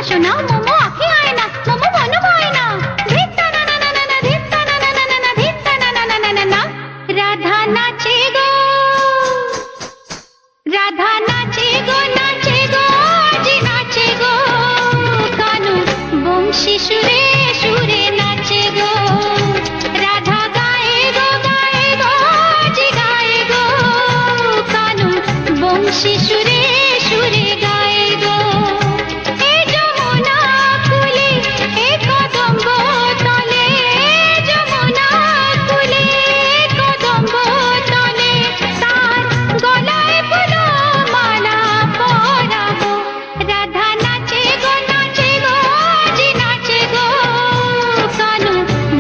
সোনা মোমো আঁখি আয় না, মোমো মন হয় না। ধিত্তা না না না না না, ধিত্তা না না না না না, ধিত্তা না না না না না না। রাধা নাচে গো, রাধা নাচে গো, নাচে গো, আজি নাচে গো। কানু বংশী সুরে সুরে নাচে গো। রাধা গায়ে গো, গায়ে গো, আজি গায়ে গো। কানু বংশী সুরে সুরে গায়ে গো। এ যমুনা কুলে এ কদম্ব তলে, যমুনা কুলে কদম্ব তলে। তার গলায় ফুলো মালা পরাবো। রাধা নাচে গো, নাচে গো, আজি নাচে গো। কানু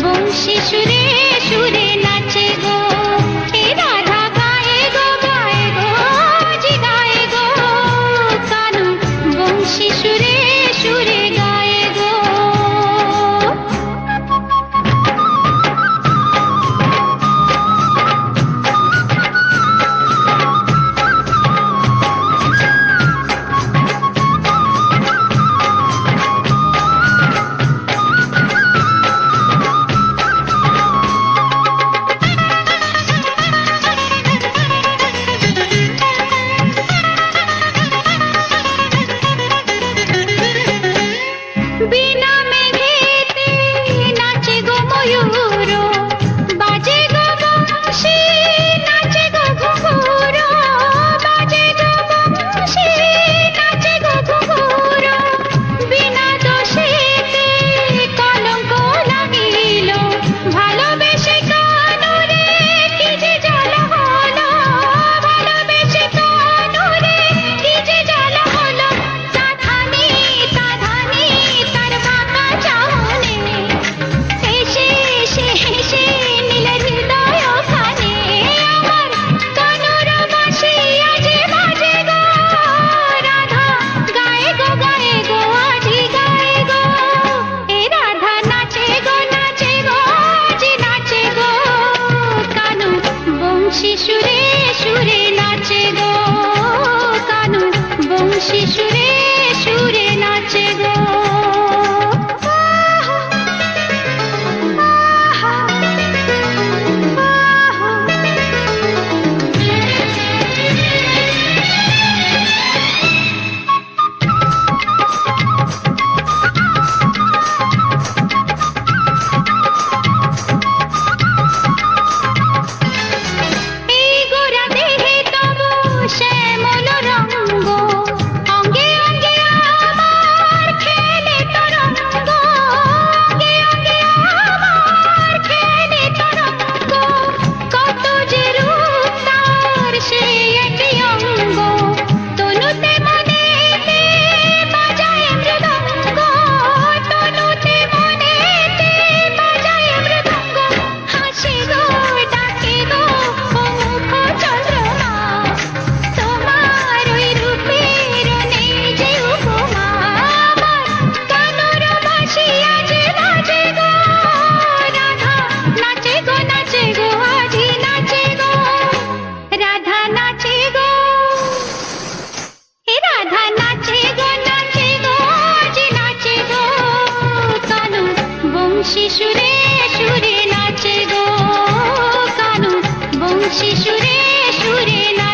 বংশী সুরে সুরে নাচে গো। এ রাধা গায়ে গো, গায়ে গো, আজি গায়ে গো। কানু বংশী সুরে সুরে গায়ে গো। বিনা মেঘেতে নাচে গো ময়ূর, বাজে গো বংশী, নাচে গো ঘুঘুর। বাজে গো বংশী, নাচে গো ঘুঘুর। বিনা দোষেতে কলঙ্ক লাগিল, ভালোবেসে কানুরে কি যে জ্বালা হলো। ভালোবেসে কানুরে কি যে জ্বালা হলো। সাধানি সাধানি তার বাঁকা চাহনি, হেসে হেসে হেসে নীল হৃদয় খানে। আমার কানুর বাঁশি আজ বাজে গো। রাধা গায়ে গো, গায়ে গো, আজি গায়ে গো। এ রাধা নাচে গো, নাচে গো, আজি নাচে গো। কানু বংশী সুরে সুরে নাচে গো। কানু বংশী সুরে সুরে নাচে গো। এই গোরা দেহে তব শ্যামল রঙ্গ, অঙ্গে অঙ্গে আমার খেলে তরঙ্গ। অঙ্গে অঙ্গে আমার খেলে তরঙ্গ। কত যে রূপ তার সে একটি অঙ্গ। তনুতে মনেতে বাজায় মৃদঙ্গ। তনুতে মনেতে বাজায় মৃদঙ্গ। হাসে গো, ডাকে গো, ও মুখ চন্দ্রমা। তোমার ওই রূপের নেই যে উপমা। আমার কানুর বাঁশি আজ বাজে গো। রাধা নাচে গো, নাচে গো, আজি নাচে গো। রাধা নাচে গো, হে রাধা নাচে গো, নাচে গো, আজি নাচে গো। কানু বংশী সুরে সুরে নাচে গো। কানু বংশী সুরে সুরে নাচে